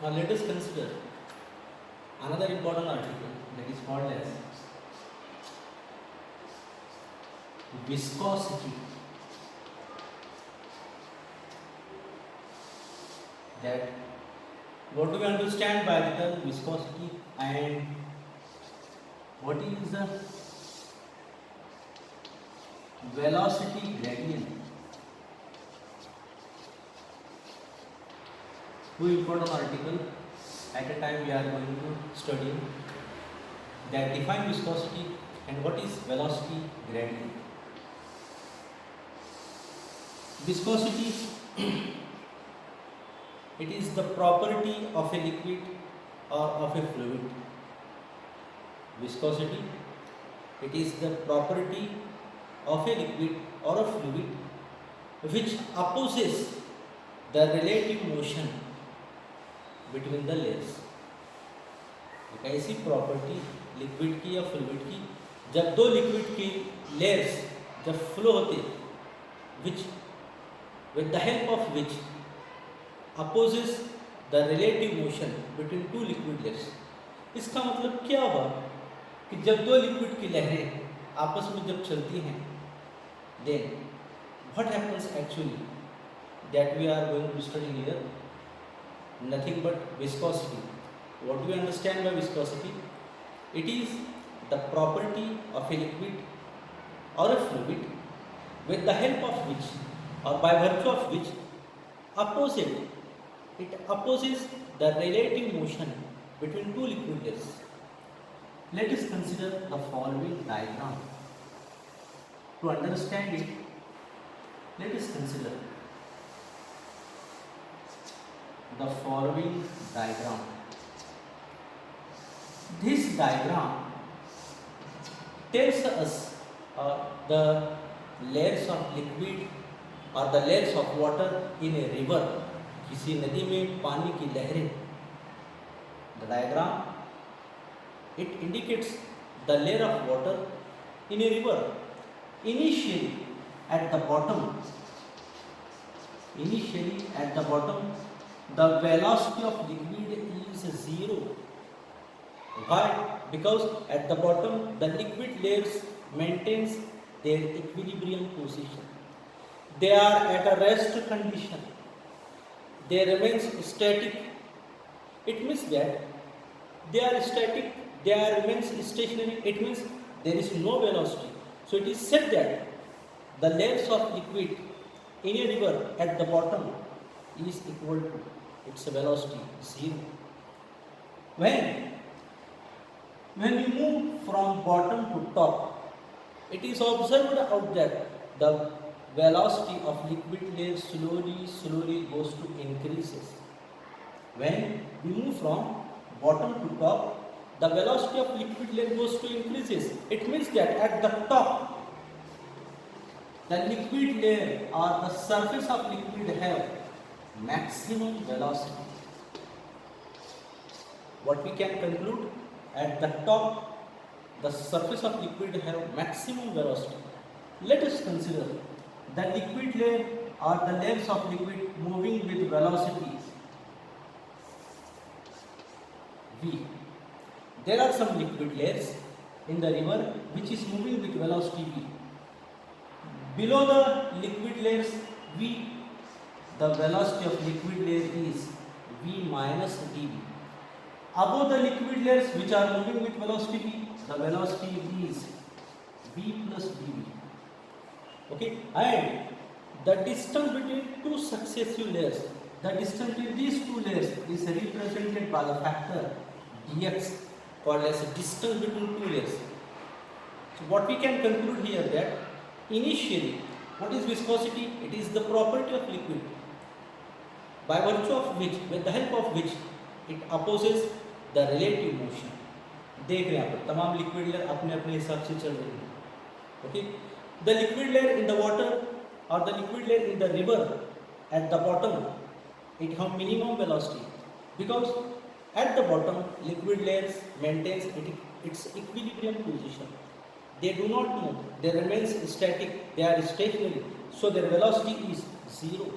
Now let us consider another important article that is called as viscosity. That what do we understand by the term viscosity and what is the velocity gradient? Two important article at a time we are going to study that define viscosity and what is velocity gradient. Viscosity it is the property of a liquid or of a fluid. Viscosity it is the property of a liquid or a fluid which opposes the relative motion between the layers. एक ऐसी property liquid की या fluid की जब दो liquid की layers जब flow होते which with the help of which opposes the relative motion between two liquid layers. इसका मतलब क्या हुआ कि जब दो लिक्विड की लहरें आपस में जब चलती हैं then what happens actually that we are going to study here? Nothing but viscosity. What do we understand by viscosity? It is the property of a liquid or a fluid with the help of which or by virtue of which it opposes the relative motion between two liquid layers. Let us consider the following diagram. To understand it, let us consider the following diagram. This diagram tells us the layers of liquid or the layers of water in a river. किसी नदी में पानी की लहरें. The diagram it indicates the layer of water in a river. Initially at the bottom, the velocity of liquid is zero. Why? Because at the bottom the liquid layers maintains their equilibrium position. They are at a rest condition. They remain static. It means that they are static. They are remains stationary. It means there is no velocity. So it is said that the layers of liquid in a river at the bottom is equal to its velocity zero. When we move from bottom to top, it is observed out that the velocity of liquid layer slowly goes to increases. When we move from bottom to top, the velocity of liquid layer goes to increases. It means that at the top, the liquid layer or the surface of liquid have maximum velocity. What we can conclude? At the top, the surface of liquid have maximum velocity. Let us consider the liquid layer or the layers of liquid moving with velocity v. There are some liquid layers in the river which is moving with velocity v. Below the liquid layers v, the velocity of liquid layer is v minus dv. Above the liquid layers which are moving with velocity v, the velocity is v plus dv. Okay, and the distance between two successive layers, the distance between these two layers is represented by the factor dx, called as distance between two layers. So what we can conclude here that initially, what is viscosity? It is the property of liquid by virtue of which, with the help of which, it opposes the relative motion. देख रहे हैं आप तमाम liquid layer अपने अपने हिसाब से चल रही है. Okay, the liquid layer in the water or the liquid layer in the river at the bottom, it have minimum velocity because at the bottom liquid layers maintains its equilibrium position. They do not move, they remain static, they are stationary, so their velocity is zero.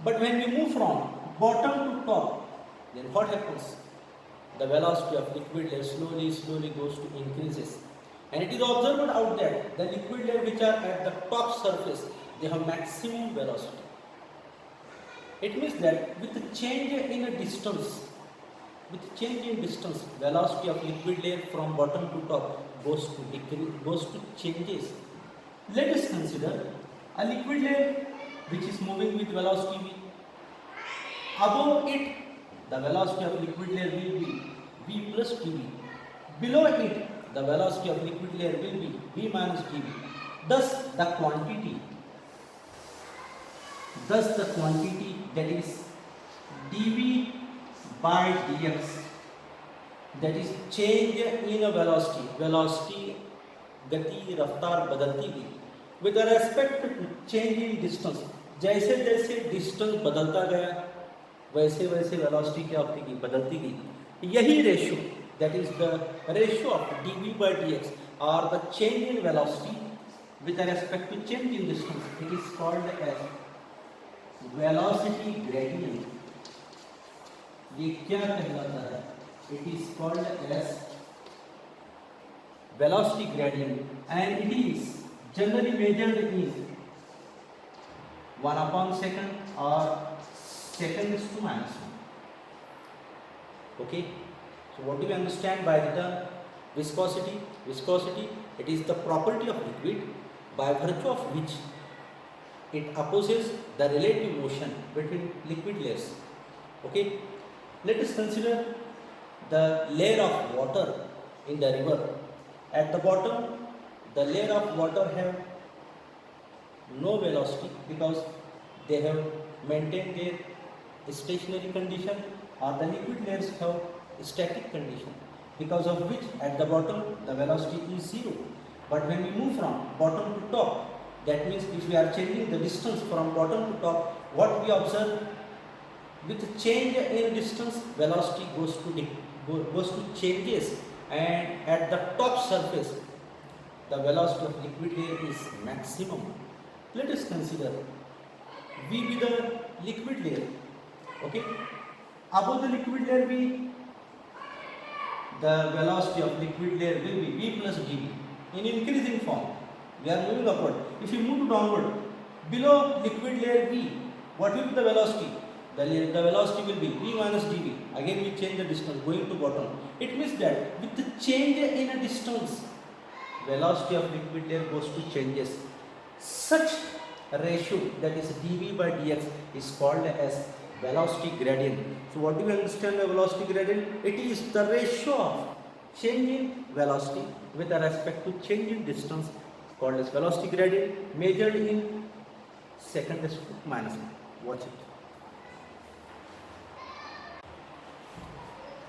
But when we move from bottom to top, then what happens? The velocity of liquid layer slowly goes to increases. And it is observed out that the liquid layer which are at the top surface, they have maximum velocity. It means that with the change in a distance, velocity of liquid layer from bottom to top goes to decrease, goes to changes. Let us consider a liquid layer which is moving with velocity v. Above it, the velocity of liquid layer will be v plus dv. Below it, the velocity of liquid layer will be v minus dv. Thus, the quantity that is dv by dx, that is change in a velocity गति रफ्तार बदलती गई with respect to change in distance. जैसे जैसे distance बदलता गया वैसे वैसे वेलोसिटी क्या होती गई, बदलती गई. यही ratio, that is the ratio of dv by dx or the change in velocity with respect to change in distance, it is called as velocity gradient. ये क्या कहलाता है? It is called as velocity gradient, and it is generally measured in 1 upon second or second is to minus 1. Okay, so what do we understand by the term viscosity? Viscosity, it is the property of liquid by virtue of which it opposes the relative motion between liquid layers. Okay, let us consider the layer of water in the river. At the bottom, the layer of water have no velocity because they have maintained their stationary condition, or the liquid layers have static condition, because of which at the bottom the velocity is 0. But when we move from bottom to top, that means if we are changing the distance from bottom to top, what we observe, with change in distance, velocity goes to changes, and at the top surface the velocity of liquid layer is maximum. Let us consider V be the liquid layer. Okay, above the liquid layer V, the velocity of liquid layer will be v plus dv in increasing form. We are moving upward. If you move downward, below liquid layer V, what will be the velocity? The velocity will be v minus dv. Again we change the distance going to bottom. It means that with the change in a distance, velocity of liquid layer goes to changes. Such ratio, that is dv by dx, is called as velocity gradient. So what do you understand by velocity gradient? It is the ratio of change in velocity with respect to change in distance, called as velocity gradient, measured in second raised to minus 1. Watch it.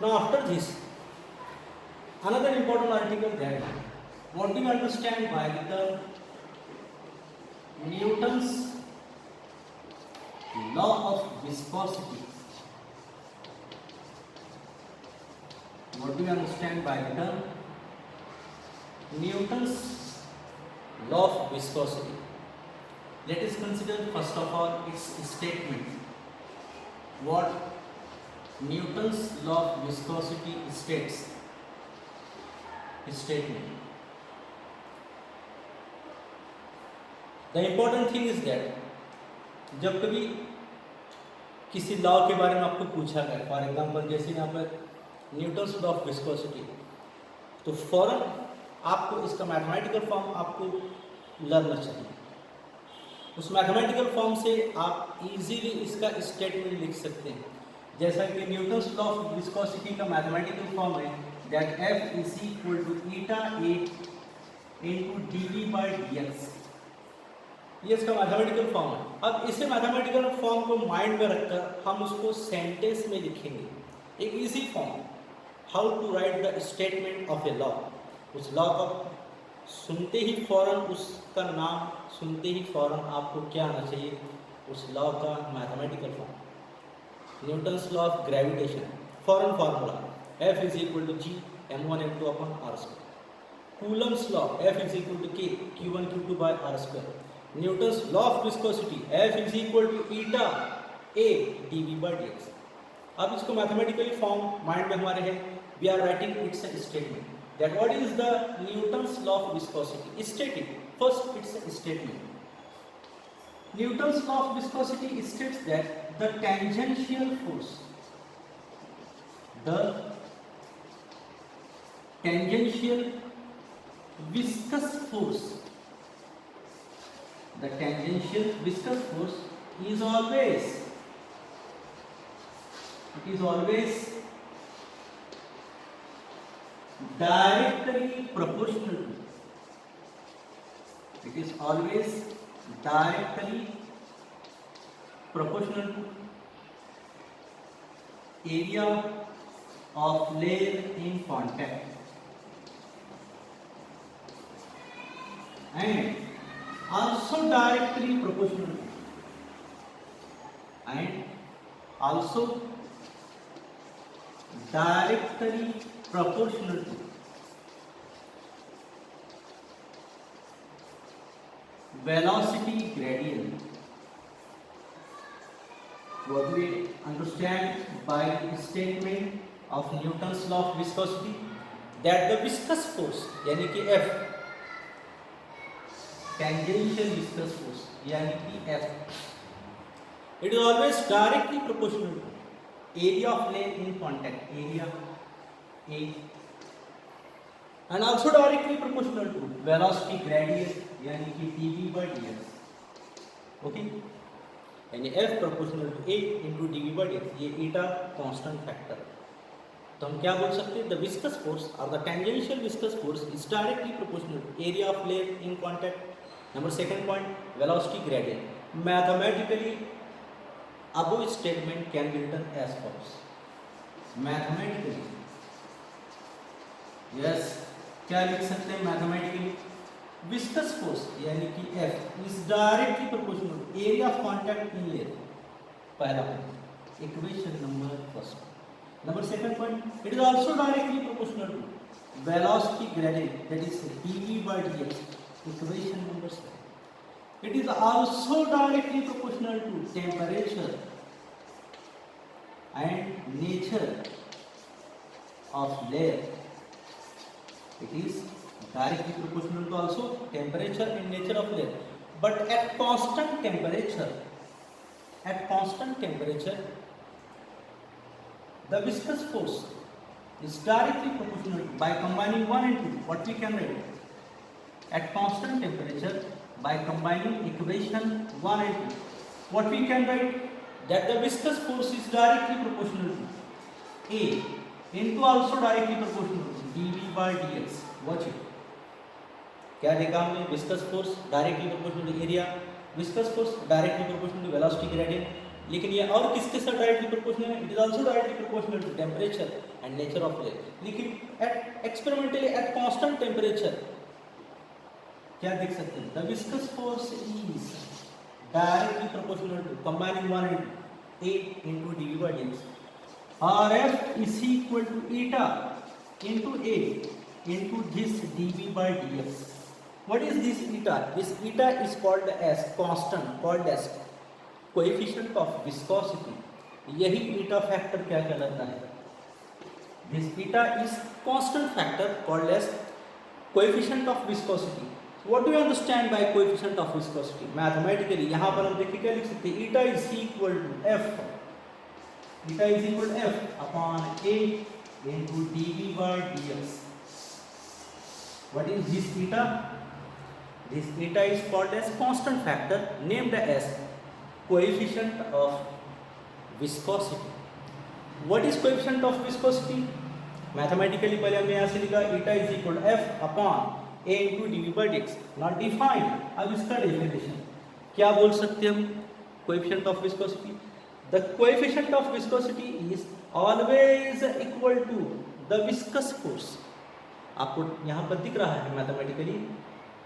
Now after this, another important article, that what do you understand by the term Newton's law of viscosity? What do you understand by the term Newton's law of viscosity? Let us consider first of all its statement. What Newton's law of viscosity states. Statement. The important thing is that जब कभी किसी law के बारे में आपको पूछा गया, for example जैसे यहाँ पर न्यूटन्स लॉ ऑफ विस्कोसिटी, तो फौरन आपको इसका मैथमेटिकल फॉर्म आपको लर्न चाहिए. उस मैथमेटिकल फॉर्म से आप इजीली इसका स्टेटमेंट लिख सकते हैं. जैसा कि न्यूटन्स लॉ ऑफ विस्कोसिटी का मैथमेटिकल फॉर्म है that F is equal to eta A into dv by dx. ये इसका मैथमेटिकल फॉर्म है. अब इसे मैथमेटिकल फॉर्म को माइंड में रखकर हम उसको सेंटेंस में लिखेंगे. एक easy form, how to write the statement of a law. उस लॉ का सुनते ही फौरन, उसका नाम सुनते ही फौरन आपको क्या आना चाहिए, उस लॉ का mathematical form. Newton's law of gravitation, फॉरन formula F is equal to G m1 m2 upon r square. Coulomb's law F is equal to k q1 q2 by r square. Newton's law of viscosity F is equal to eta a dv by dx. अब इसको mathematically form mind में हमारे है, we are writing it's a statement that what is the Newton's law of viscosity, static first it's a statement. Newton's law of viscosity states that the tangential force, the tangential viscous force, the tangential viscous force is always, it is always directly proportional to, it is always directly proportional to area of layer in contact and also directly proportional to and also directly proportional to velocity gradient. What we understand by the statement of Newton's law of viscosity, that the viscous force यानी कि F, tangential viscous force यानी कि F, it is always directly proportional to area of layer in contact, area A, and also directly proportional to velocity gradient यानी कि dv by dx. Okay, यानी F proportional to A into dv by dx, ये ईटा constant factor. तो हम क्या बोल सकते हैं, द विस्कस फोर्स और the tangential viscous force is directly proportional to area of layer in contact. Number second point, velocity gradient. Mathematically above statement can be written as follows. Mathematically yes क्या लिख सकते हैं mathematically, viscous force यानी कि F is directly proportional to area of contact in layer. पहला point, equation number first. Number second point, it is also directly proportional to velocity gradient that is dv by dx. Equation number second, it is also directly proportional to temperature and nature of layer. It is directly proportional to also temperature and nature of layer, but at constant temperature, the viscous force is directly proportional to, by combining 1 and 2, what we can write at constant temperature. By combining equation 1 and 2, what we can write, that the viscous force is directly proportional to A into also directly proportional to dv by dx. Watch it. क्या देखा हमने, viscous force directly proportional to area, viscous force directly proportional to velocity gradient. लेकिन ये और किसके साथ directly proportional है, it is also directly proportional to temperature and nature of layer. लेकिन at experimentally at constant temperature क्या देख सकते हैं, the viscous force is directly proportional to combining 1 and A into dv by dx, और F is equal to eta into A into this dv by dx. What is this eta? This eta is called as constant, called as coefficient of viscosity. यही eta factor क्या कहलाता है, this eta is constant factor called as coefficient of viscosity. What do you understand by coefficient of viscosity? Mathematically यहाँ पर हम देखिए क्या लिख सकते हैं, eta is equal to F, eta is equal to F upon A into dv by dx. What is this eta? This eta is called as constant factor named as coefficient of viscosity. What is coefficient of viscosity? Mathematically पहले हमने यहाँ से लिखा eta is equal to F upon A into dv by dx. Not defined. अब इसका definition क्या बोल सकते हैं हम, coefficient of viscosity. The coefficient of viscosity is always equal to the viscous force. आपको यहाँ पर दिख रहा है मैथमेटिकली,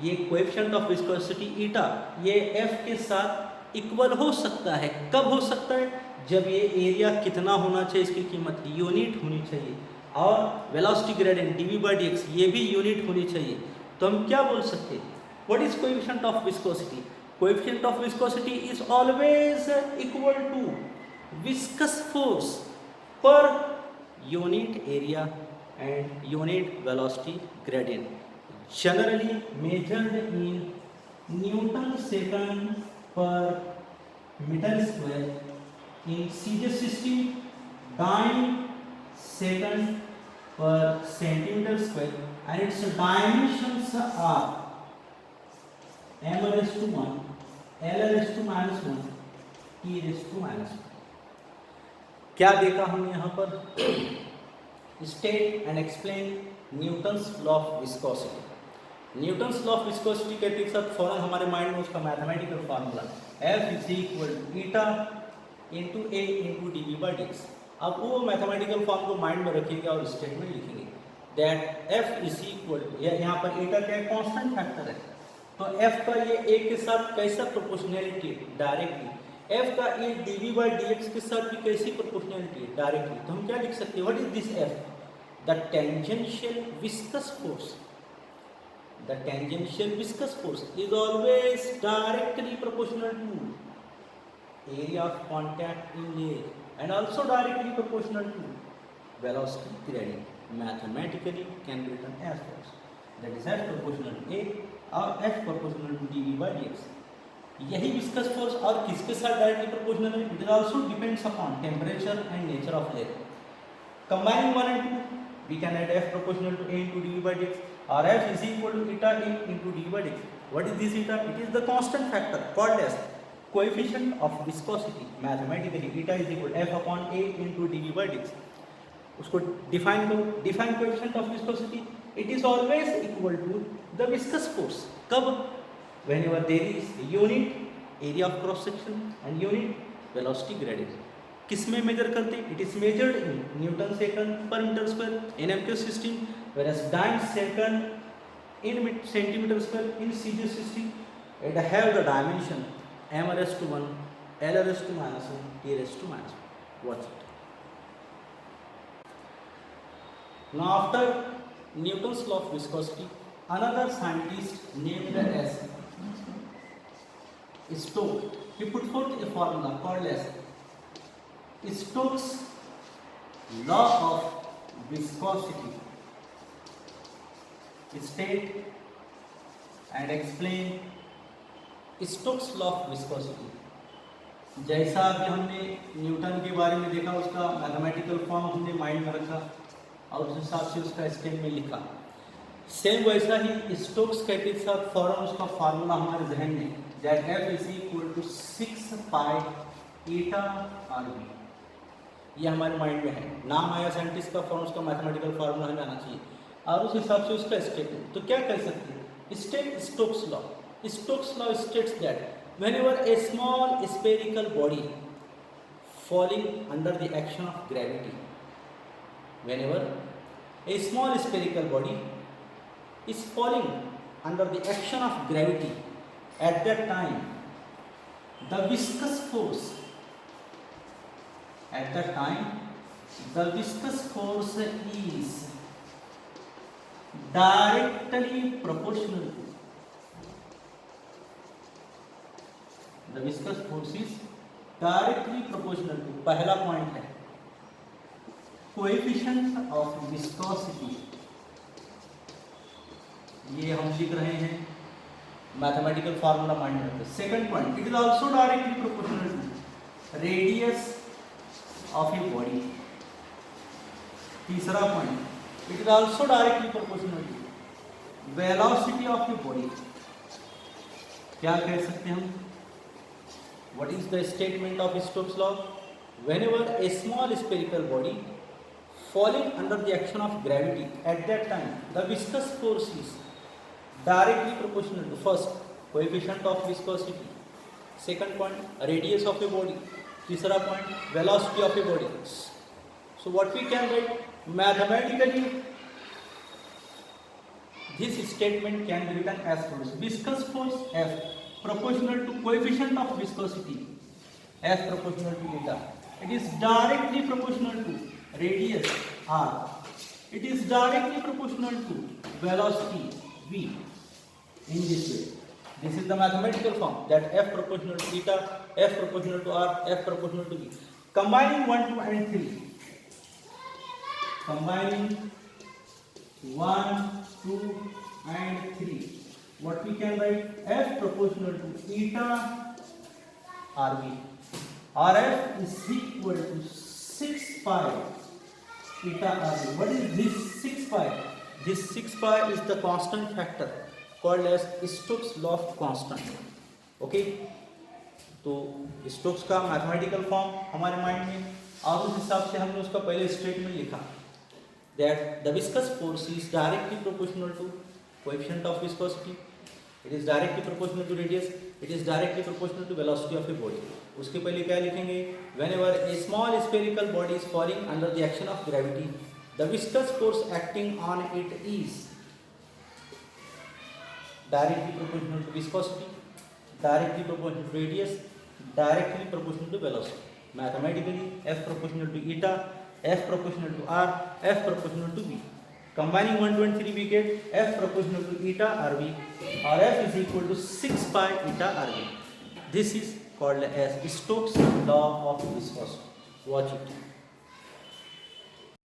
ये coefficient of viscosity eta ये F के साथ इक्वल हो सकता है. कब हो सकता है, जब ये एरिया कितना होना चाहिए, इसकी कीमत यूनिट होनी चाहिए, और velocity gradient dv by dx ये भी यूनिट होनी चाहिए. तो हम क्या बोल सकते हैं, what is coefficient of viscosity? coefficient of viscosity is always equal to viscous force per unit area and unit velocity gradient, generally measured in Newton second per meter square, in CJ system dyne second per centimeter square, and its dimensions are m raised to 1, l raised to minus 1, e raised to minus 1. क्या देखा हमने यहाँ पर? State and explain Newton's law of viscosity. Newton's law of viscosity कहते हैं सब फौरन हमारे माइंड में उसका mathematical formula F is equal to eta into A into D V by D X. अब वो मैथमेटिकल फॉर्म को माइंड में रखेंगे और स्टेटमेंट लिखेंगे that F is equal to, यहाँ पर ईटा क्या है? कॉन्स्टेंट फैक्टर है, तो F का ये ए के साथ कैसा प्रोपोर्शनैलिटी है? डायरेक्टली। F का A D V by D X के साथ भी कैसी प्रोपोर्शनैलिटी है? डायरेक्टली। तो हम क्या लिख सकते हैं? What is this F? The tangential viscous force. The tangential viscous force is always directly proportional to area of contact in air and also directly proportional to velocity gradient. Mathematically can be written as follows. That is F proportional to A or F proportional to dV by dx. यही viscous force और किसके साथ directly proportional है? It also depends upon temperature and nature of air. Combining 1 and 2, we can add F proportional to A into dV by dx, or F is equal to eta A into dV by dx. What is this eta? It is the constant factor called as coefficient of viscosity. Mathematically, eta is equal to F upon A into dV by dx. उसको define करो. Define coefficient of viscosity. It is always equal to the viscous force. कब? Whenever there is unit area of cross section and unit velocity gradient. किस में measure करते हैं? It is measured in newton second per metre square in MK system, whereas dyne second in centimeter square in CJ system. It have the dimension m raised to 1, l raised to minus 1, e raised to minus 1. Watch it. Now after Newton's law of viscosity, another scientist named as Stokes, he put forth a formula called as Stokes law of viscosity. State and explain Stokes law of viscosity. जैसा अभी हमने Newton के बारे में देखा, उसका mathematical form हमने mind में रखा और उस हिसाब से उसका स्टेप में लिखा, सेम वैसा ही स्टोक्स के साथ फौरन उसका फार्मूला हमारे जहन में, that F is equal to 6 pi eta R B, ये हमारे माइंड में है. नाम आया साइंटिस्ट का, फॉर्म उसका मैथमेटिकल फार्मूला हमें आना चाहिए और उस हिसाब से उसका स्टेटमेंट. तो क्या कह सकते हैं? State Stokes law. Stokes law states that whenever a small spherical body falling under the action of gravity, whenever a small spherical body is falling under the action of gravity, at that time the viscous force, at that time the viscous force is directly proportional to, the viscous force is directly proportional to, पहला पॉइंट है coefficient of viscosity, ये हम लिख रहे हैं mathematical formula mind में. Second point, it is also directly proportional to radius of a body. तीसरा point, it is also directly proportional to velocity of a body. क्या कह सकते हैं हम? What is the statement of Stokes law? Whenever a small spherical body falling under the action of gravity, at that time the viscous force is directly proportional to, first, coefficient of viscosity, second point, radius of a body, तीसरा point, velocity of a body. So what we can write mathematically, this statement can be written as follows: viscous force F proportional to coefficient of viscosity, F proportional to eta. It is directly proportional to radius R. It is directly proportional to velocity V. In this way, this is the mathematical form, that F proportional to eta, F proportional to R, F proportional to V. Combining 1, 2 and 3, combining 1, 2 and 3. What we can write? F proportional to eta RB. RF is equal to 6 pi eta RB. What is this 6 pi? This 6 pi is the constant factor called as Stokes' law of constant. Okay? तो Stokes का mathematical form हमारे mind में, और उस हिसाब से हमने उसका पहले स्टेटमेंट लिखा that the viscous force is directly proportional to coefficient of viscosity, it is directly proportional to radius, it is directly proportional to velocity of a body. उसके पहले क्या लिखेंगे? Whenever a small spherical body is falling under the action of gravity, the viscous force acting on it is directly proportional to viscosity, directly proportional to radius, directly proportional to velocity. Mathematically, F proportional to eta, F proportional to R, F proportional to V. Combining 1, 2 and 3, we get F proportional to eta RV, or F is equal to 6 pi eta RV. This is called as Stokes' law of viscosity. Watch it.